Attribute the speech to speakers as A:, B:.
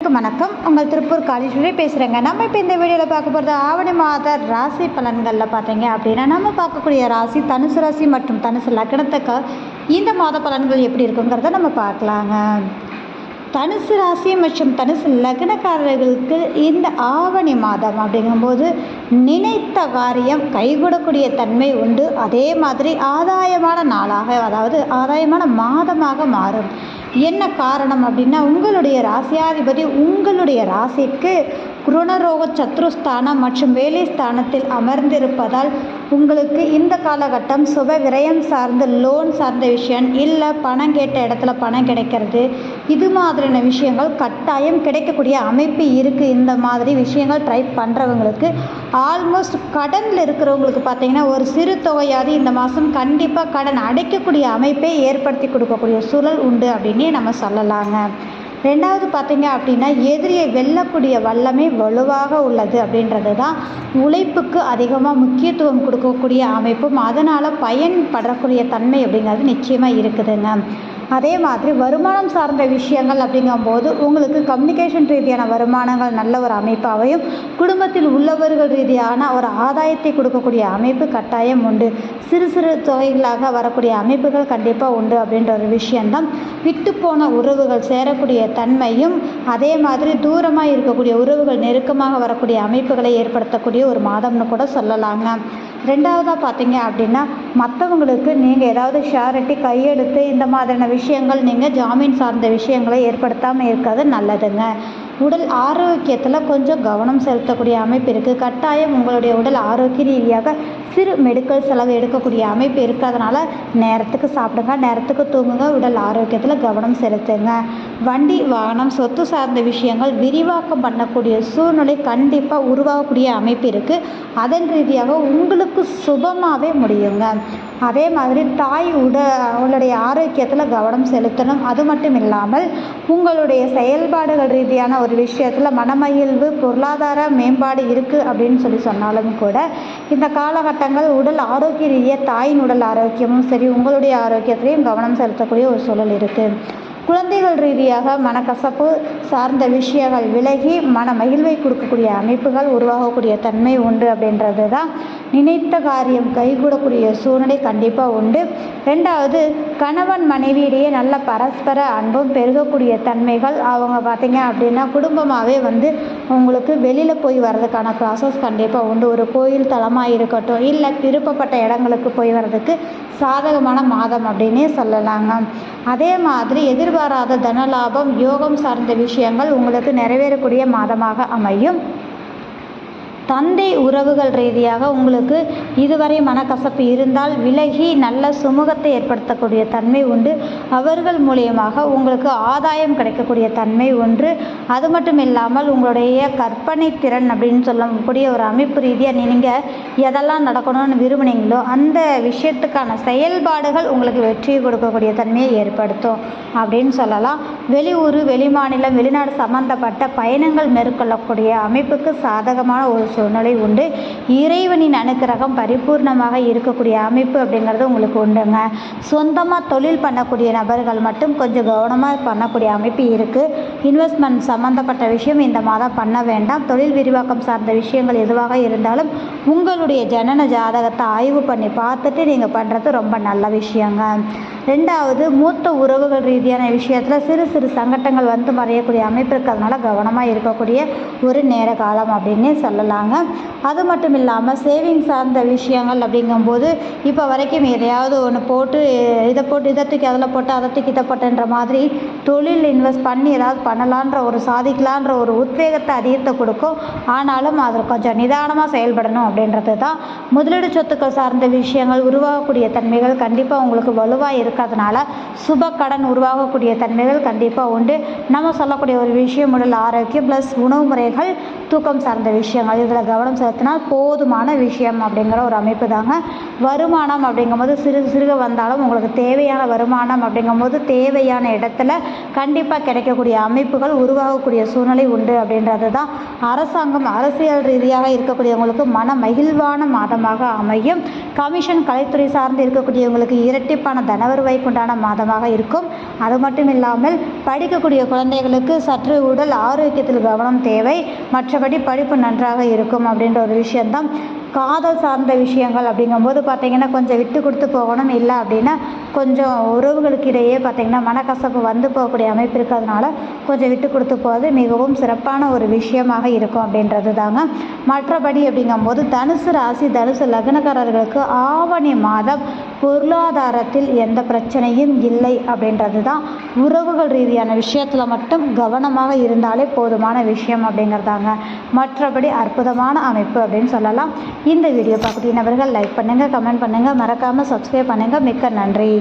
A: அனைவருக்கும் வணக்கம். உங்கள் திருப்பூர் காலேஜ்லேயே பேசுகிறேங்க. நம்ம இப்போ இந்த வீடியோவில் பார்க்க போகிறது ஆவணி மாத ராசி பலன்களில் பார்த்தீங்க அப்படின்னா நம்ம பார்க்கக்கூடிய ராசி தனுசு ராசி மற்றும் தனுசு லக்னத்துக்கு இந்த மாத பலன்கள் எப்படி இருக்குங்கிறத நம்ம பார்க்கலாங்க. தனுசு ராசி மற்றும் தனுசு லக்னக்காரர்களுக்கு இந்த ஆவணி மாதம் அப்படிங்கும்போது நினைத்த காரியம் கைகூடக்கூடிய தன்மை உண்டு. அதே மாதிரி ஆதாயமான நாளாக, அதாவது ஆதாயமான மாதமாக மாறும். என்ன காரணம் அப்படின்னா, உங்களுடைய ராசியாதிபதி உங்களுடைய ராசிக்கு குருணரோக சத்ருஸ்தானம் மற்றும் வேலை ஸ்தானத்தில் அமர்ந்திருப்பதால் உங்களுக்கு இந்த காலகட்டம் சுப விரயம் சார்ந்து லோன் சார்ந்த விஷயம், இல்லை பணம் கேட்ட இடத்துல பணம் கிடைக்கிறது, இது மாதிரியான விஷயங்கள் கட்டாயம் கிடைக்கக்கூடிய அமைப்பு இருக்குது. இந்த மாதிரி விஷயங்கள் ட்ரை பண்ணுறவங்களுக்கு ஆல்மோஸ்ட் கடனில் இருக்கிறவங்களுக்கு பார்த்திங்கன்னா ஒரு சிறு தொகையாவது இந்த மாதம் கண்டிப்பாக கடன் அடைக்கக்கூடிய அமைப்பை ஏற்படுத்தி கொடுக்கக்கூடிய சூழல் உண்டு அப்படின்னே நம்ம சொல்லலாங்க. ரெண்டாவது பார்த்திங்க அப்படின்னா, எதிரியை வெல்லக்கூடிய வல்லமை வலுவாக உள்ளது அப்படின்றது தான். உழைப்புக்கு அதிகமாக முக்கியத்துவம் கொடுக்கக்கூடிய அமைப்பும் அதனால் பயன்படக்கூடிய தன்மை அப்படிங்கிறது நிச்சயமாக இருக்குதுங்க. அதே மாதிரி வருமானம் சார்ந்த விஷயங்கள் அப்படிங்கும்போது உங்களுக்கு கம்யூனிகேஷன் ரீதியான வருமானங்கள் நல்ல ஒரு அமைப்பாகவும், குடும்பத்தில் உள்ளவர்கள் ரீதியான ஒரு ஆதாயத்தை கொடுக்கக்கூடிய அமைப்பு கட்டாயம் உண்டு. சிறு சிறு தொகைகளாக வரக்கூடிய அமைப்புகள் கண்டிப்பாக உண்டு அப்படின்ற ஒரு விஷயந்தான். விட்டு போன உறவுகள் சேரக்கூடிய தன்மையும், அதே மாதிரி தூரமாக இருக்கக்கூடிய உறவுகள் நெருக்கமாக வரக்கூடிய அமைப்புகளை ஏற்படுத்தக்கூடிய ஒரு மாதம்னு கூட சொல்லலாங்க. ரெண்டாவதாக பார்த்தீங்க அப்படின்னா, மற்றவங்களுக்கு நீங்கள் ஏதாவது ஷூரிட்டி கையெழுத்து இந்த மாதிரியான விஷயங்கள் நீங்கள் ஜாமீன் சார்ந்த விஷயங்களை ஏற்படுத்தாமல் இருக்கிறது நல்லதுங்க. உடல் ஆரோக்கியத்தில் கொஞ்சம் கவனம் செலுத்தக்கூடிய அமைப்பு இருக்குது. கட்டாயம் உங்களுடைய உடல் ஆரோக்கிய ரீதியாக சிறு மெடிக்கல் செலவு எடுக்கக்கூடிய அமைப்பு இருக்கிறதுனால நேரத்துக்கு சாப்பிடுங்க, நேரத்துக்கு தூங்குங்க, உடல் ஆரோக்கியத்தில் கவனம் செலுத்துங்க. வண்டி வாகனம் சொத்து சார்ந்த விஷயங்கள் விரிவாக்கம் பண்ணக்கூடிய சூழ்நிலை கண்டிப்பாக உருவாகக்கூடிய அமைப்பு இருக்குது. அதன் ரீதியாக உங்களுக்கு சுபமாகவே முடியுங்க. அதே மாதிரி தாய் உங்களுடைய ஆரோக்கியத்தில் கவனம் செலுத்தணும். அது மட்டும் இல்லாமல் உங்களுடைய செயல்பாடுகள் ரீதியான ஒரு விஷயத்தில் மனமகிழ்வு, பொருளாதார மேம்பாடு இருக்குது அப்படின்னு சொன்னாலும் கூட இந்த காலகட்டங்கள் உடல் ஆரோக்கிய ரீதியாக தாயின் உடல் ஆரோக்கியமும் சரி, உங்களுடைய ஆரோக்கியத்திலையும் கவனம் செலுத்தக்கூடிய ஒரு சூழல் இருக்குது. குழந்தைகள் ரீதியாக மனக்கசப்பு சார்ந்த விஷயங்கள் விலகி மன மகிழ்வை கொடுக்கக்கூடிய அமைப்புகள் உருவாகக்கூடிய தன்மை உண்டு அப்படின்றது தான். நினைத்த காரியம் கைகூடக்கூடிய சூழ்நிலை கண்டிப்பாக உண்டு. ரெண்டாவது, கணவன் மனைவியிடையே நல்ல பரஸ்பர அன்பும் பெருகக்கூடிய தன்மைகள். அவங்க பார்த்திங்க அப்படின்னா குடும்பமாகவே உங்களுக்கு வெளியில் போய் வர்றதுக்கான ப்ராசஸ் கண்டிப்பாக உண்டு. ஒரு கோயில் தலமாக இருக்கட்டும், இல்லை விருப்பப்பட்ட இடங்களுக்கு போய் வர்றதுக்கு சாதகமான மாதம் அப்படின்னே சொல்லலாங்க. அதே மாதிரி எதிர்பாராத தனலாபம், யோகம் சார்ந்த விஷயங்கள் உங்களுக்கு நிறைவேறக்கூடிய மாதமாக அமையும். தந்தை உறவுகள் ரீதியாக உங்களுக்கு இதுவரை மனக்கசப்பு இருந்தால் விலகி நல்ல சுமூகத்தை ஏற்படுத்தக்கூடிய தன்மை உண்டு. அவர்கள் மூலியமாக உங்களுக்கு ஆதாயம் கிடைக்கக்கூடிய தன்மை ஒன்று. அது மட்டும் இல்லாமல் உங்களுடைய கற்பனை திறன் அப்படின்னு சொல்லக்கூடிய ஒரு அமைப்பு ரீதியாக நீங்கள் எதெல்லாம் நடக்கணும்னு விரும்புனீங்களோ அந்த விஷயத்துக்கான செயல்பாடுகள் உங்களுக்கு வெற்றியை கொடுக்கக்கூடிய தன்மையை ஏற்படுத்தும் அப்படின்னு சொல்லலாம். வெளியூர், வெளிமாநிலம், வெளிநாடு சம்பந்தப்பட்ட பயணங்கள் மேற்கொள்ளக்கூடிய அமைப்புக்கு சாதகமான ஒரு சூழ்நிலை உண்டு. இறைவனின் அனுக்கிரகம் பரிபூர்ணமாக இருக்கக்கூடிய அமைப்பு அப்படிங்கிறது உங்களுக்கு உண்டுங்க. சொந்தமாக தொழில் பண்ணக்கூடிய நபர்கள் மட்டும் கொஞ்சம் கவனமாக பண்ணக்கூடிய அமைப்பு இருக்குது. இன்வெஸ்ட்மெண்ட் சம்மந்தப்பட்ட விஷயம் இந்த மாதம் பண்ண வேண்டாம். தொழில் விரிவாக்கம் சார்ந்த விஷயங்கள் எதுவாக இருந்தாலும் உங்களுடைய ஜனன ஜாதகத்தை ஆய்வு பண்ணி பார்த்துட்டு நீங்கள் பண்ணுறது ரொம்ப நல்ல விஷயங்க. ரெண்டாவது, மூத்த உறவுகள் ரீதியான விஷயத்தில் சிறு சிறு சங்கட்டங்கள் மறையக்கூடிய அமைப்பு இருக்கிறதுனால கவனமாக இருக்கக்கூடிய ஒரு நேர காலம் அப்படின்னே சொல்லலாங்க. அது மட்டும் இல்லாமல் சேவிங் சார்ந்த விஷயங்கள் அப்படிங்கும்போது இப்போ வரைக்கும் எதையாவது ஒன்று போட்டு இதை தூக்கி அதில் போட்டு அதை தூக்கி இதை போட்டுன்ற மாதிரி தொழில் இன்வெஸ்ட் பண்ணி ஏதாவது பண்ணலான்ற ஒரு சாதிக்கலான்ற ஒரு உத்வேகத்தை அதிகத்தை கொடுக்கும். ஆனாலும் அதில் கொஞ்சம் நிதானமாக செயல்படணும் அப்படின்றது தான். முதலீடு சொத்துக்கள் சார்ந்த விஷயங்கள் உருவாகக்கூடிய தன்மைகள் கண்டிப்பாக உங்களுக்கு வலுவாக இருக்கிறதுனால சுப கடன் உருவாகக்கூடிய தன்மைகள் கண்டிப்பாக உண்டு. நம்ம சொல்லக்கூடிய ஒரு விஷயம் உடல் ஆரோக்கியம் ப்ளஸ் உணவு முறைகள் தூக்கம் சார்ந்த விஷயங்கள் இதில் கவனம் செலுத்தினால் போதுமான விஷயம் அப்படிங்கிற ஒரு அமைப்பு தாங்க. வருமானம் அப்படிங்கும்போது சிறுக சிறுக வந்தாலும் உங்களுக்கு தேவையான வருமானம் அப்படிங்கும்போது தேவையான இடத்துல கண்டிப்பாக கிடைக்கக்கூடிய அமைப்புகள் உருவாகக்கூடிய சூழ்நிலை உண்டு அப்படின்றது தான். அரசாங்கம் அரசியல் ரீதியாக இருக்கக்கூடியவங்களுக்கு மன மகிழ்வான மாதமாக அமையும். கமிஷன் கலைத்துறை சார்ந்து இருக்கக்கூடியவங்களுக்கு இரட்டிப்பான தனவருவாய்க்குண்டான மாதமாக இருக்கும். அது மட்டும் இல்லாமல் படிக்கக்கூடிய குழந்தைகளுக்கு சற்று உடல் ஆரோக்கியத்தில் கவனம் தேவை. மற்றபடி படிப்பு நன்றாக இருக்கும் அப்படின்ற ஒரு விஷயந்தான். காதல் சார்ந்த விஷயங்கள் அப்படிங்கும்போது பார்த்திங்கன்னா கொஞ்சம் விட்டு கொடுத்து போகணும். இல்லை அப்படின்னா கொஞ்சம் உறவுகளுக்கு இடையே பார்த்திங்கன்னா மனக்கசப்பு வந்து போகக்கூடிய அமைப்பு இருக்கிறதுனால கொஞ்சம் விட்டு கொடுத்து போவது மிகவும் சிறப்பான ஒரு விஷயமாக இருக்கும் அப்படின்றது தாங்க. மற்றபடி அப்படிங்கும்போது தனுசு ராசி தனுசு லக்னக்காரர்களுக்கு ஆவணி மாதம் பொருளாதாரத்தில் எந்த பிரச்சனையும் இல்லை அப்படின்றது தான். உறவுகள் ரீதியான விஷயத்தில் மட்டும் கவனமாக இருந்தாலே போதுமான விஷயம் அப்படிங்கிறதாங்க. மற்றபடி அற்புதமான அமைப்பு அப்படின்னு சொல்லலாம். இந்த வீடியோ பார்க்கக்கூடிய நபர்கள் லைக் பண்ணுங்கள், கமெண்ட் பண்ணுங்கள், மறக்காமல் சப்ஸ்கிரைப் பண்ணுங்கள். மிக்க நன்றி.